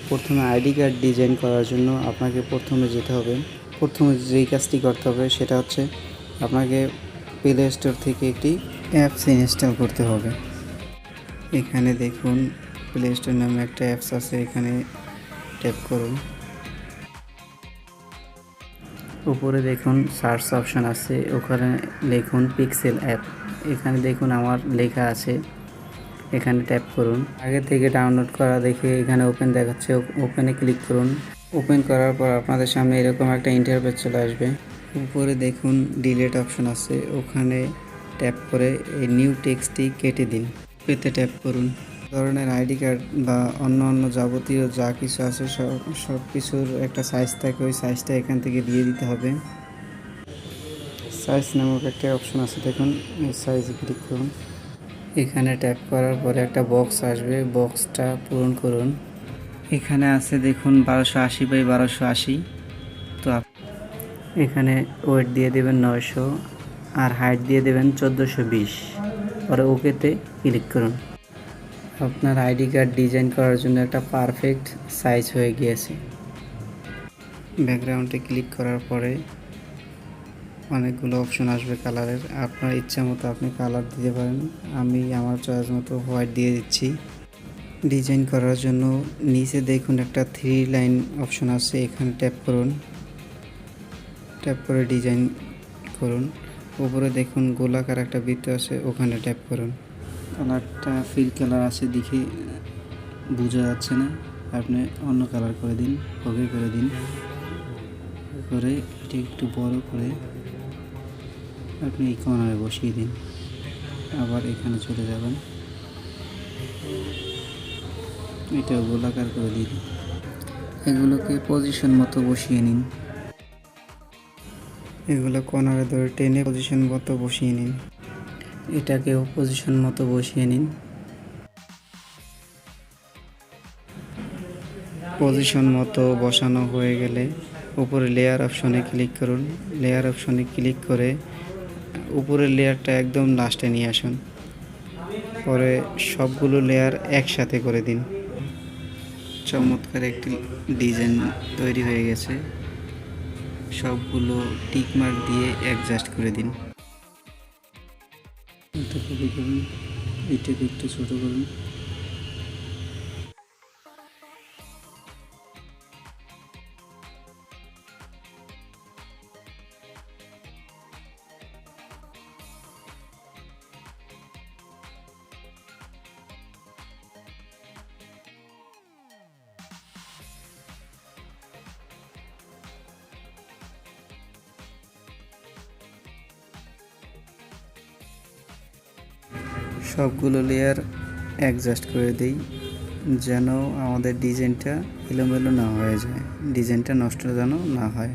প্রথমে ID card design করার জন্য আপনাকে প্রথমে যেতে হবে, প্রথমে যেই কাজটি করতে হবে সেটা হচ্ছে আপনাকে প্লে স্টোর থেকে একটি অ্যাপস ইনস্টল করতে হবে। এখানে দেখুন প্লে স্টোর নামে একটা অ্যাপস আছে, এখানে ট্যাপ করুন। উপরে দেখুন সার্চ অপশান আছে, ওখানে লিখুন পিক্সেল অ্যাপ। এখানে দেখুন আমার লেখা আছে, এখানে ট্যাপ করুন। আগে থেকে ডাউনলোড করা দেখে এখানে ওপেন দেখাচ্ছে, ওপেনে ক্লিক করুন। ওপেন করার পর আপনাদের সামনে এরকম একটা ইন্টারফেস চলে আসবে। উপরে দেখুন ডিলিট অপশন আছে, ওখানে ট্যাপ করে এই নিউ টেক্সটটি কেটে দিন। পেতে ট্যাপ করুন। ধরনের আইডি কার্ড বা অন্য যাবতীয় যা কিছু আছে সব কিছুর একটা সাইজ থাকে, ওই সাইজটা এখান থেকে দিয়ে দিতে হবে। সাইজ নামক একটা অপশন আছে, দেখুন এই সাইজে ক্লিক করুন। এখানে ট্যাপ করার পরে একটা বক্স আসবে, বক্সটা পূরণ করুন। এখানে আছে দেখুন 1280 বাই 1280। তো এখানে ওয়েট দিয়ে দেবেন 900 আর হাইট দিয়ে দেবেন 1420, পরে ওকেতে ক্লিক করুন। আপনার আইডি কার্ড ডিজাইন করার জন্য একটা পারফেক্ট সাইজ হয়ে গিয়েছে। ব্যাকগ্রাউন্ডে ক্লিক করার পরে অনেকগুলো অপশন আসবে কালারের, আপনার ইচ্ছা মতো আপনি কালার দিতে পারেন। আমি আমার চয়েস মতো হোয়াইট দিয়ে দিচ্ছি। ডিজাইন করার জন্য নিচে দেখুন একটা 3 লাইন অপশন আছে, এখানে ট্যাপ করুন। ট্যাপ করে ডিজাইন করুন। উপরে দেখুন গোলাকার একটা বৃত্ত আছে, ওখানে ট্যাপ করুন। কালারটা ফিল কালার আছে দেখে বোঝা যাচ্ছে না, আপনি অন্য কালার করে দিন, ওকে করে দিন। করে এটা একটু বড় করে আপনি এই কর্নারে বসিয়ে দিন। আবার এখানে চলে যাবেন, এটা গোলাকার করে দিন। এগুলোকে পজিশন মতো বসিয়ে নিন। এগুলো কর্নারে ধরে টেনে পজিশন মতো বসিয়ে নিন। এটাকেও পজিশন মতো বসিয়ে নিন। পজিশন মতো বসানো হয়ে গেলে উপরে লেয়ার অপশনে ক্লিক করুন। লেয়ার অপশনে ক্লিক করে উপরের লেয়ারটা একদম লাস্টে নিয়ে আসুন, পরে সবগুলো লেয়ার একসাথে করে দিন। চমৎকার একটি ডিজাইন তৈরি হয়ে গেছে। সবগুলো টিক মার্ক দিয়ে অ্যাডজাস্ট করে দিন। এটা কপি করুন, এটাকে একটু ছোটো করুন। সবগুলো লেয়ার অ্যাডজাস্ট করে দিই, যেন আমাদের ডিজাইনটা এলোমেলো না হয়ে যায়, ডিজাইনটা নষ্ট যেন না হয়।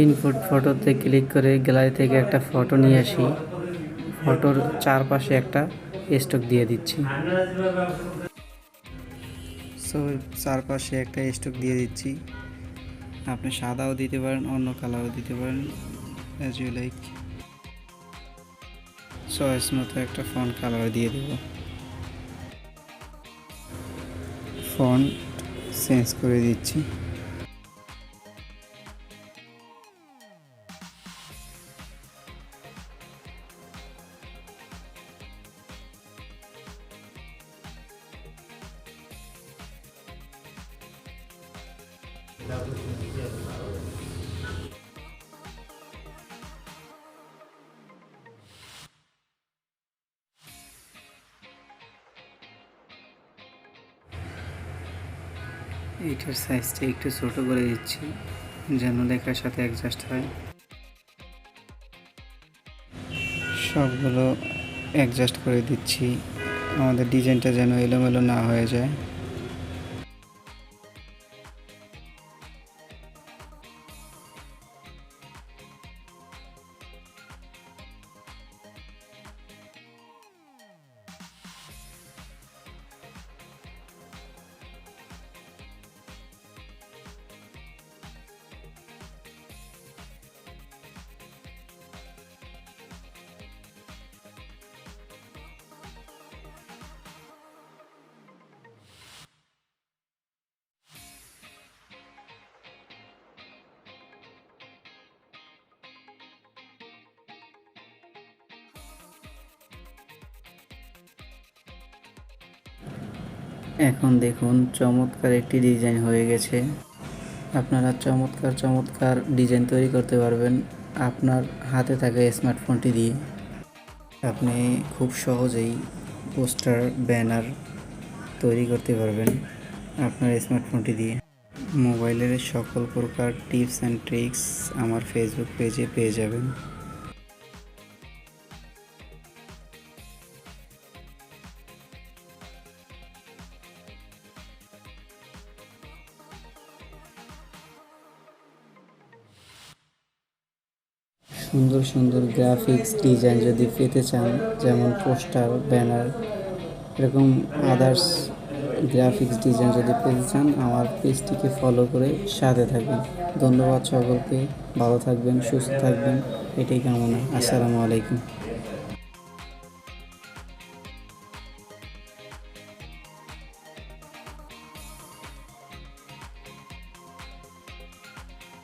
ইনপুট ফটোতে ক্লিক করে গ্যালারি থেকে একটা ফটো নিয়ে আসি, ফটোর চারপাশে একটা স্টক দিয়ে দিচ্ছি। সো চারপাশে একটা স্টক দিয়ে দিচ্ছি। আপনি সাদাও দিতে পারেন, অন্য কালারও দিতে পারেন, অ্যাজ ইউ লাইক। চয়েস মতো একটা ফন্ট কালার দিয়ে দেব। ফন্ট চেঞ্জ করে দিচ্ছি। এইটার সাইজটা একটু ছোট করে দিচ্ছি যেন লেখার সাথে অ্যাডজাস্ট হয়। সবগুলো অ্যাডজাস্ট করে দিচ্ছি, আমাদের ডিজাইনটা যেন এলোমেলো না হয়ে যায়। এখন দেখুন চমৎকার একটি ডিজাইন হয়ে গেছে। আপনারা চমৎকার চমৎকার ডিজাইন তৈরি করতে পারবেন আপনার হাতে থাকা স্মার্টফোনটি দিয়ে। আপনি খুব সহজেই পোস্টার, ব্যানার তৈরি করতে পারবেন আপনার স্মার্টফোনটি দিয়ে। মোবাইলের সকল প্রকার টিপস অ্যান্ড ট্রিক্স আমার ফেসবুক পেজে পেয়ে যাবেন। সুন্দর সুন্দর গ্রাফিক্স ডিজাইন যদি পেতে চান, যেমন পোস্টার, ব্যানার, এরকম আদার্স গ্রাফিক্স ডিজাইন যদি পেতে চান, আমার পেজটিকে ফলো করে সাথে থাকবেন। ধন্যবাদ সকলকে। ভালো থাকবেন, সুস্থ থাকবেন, এটাই কামনা। আসসালামু আলাইকুম।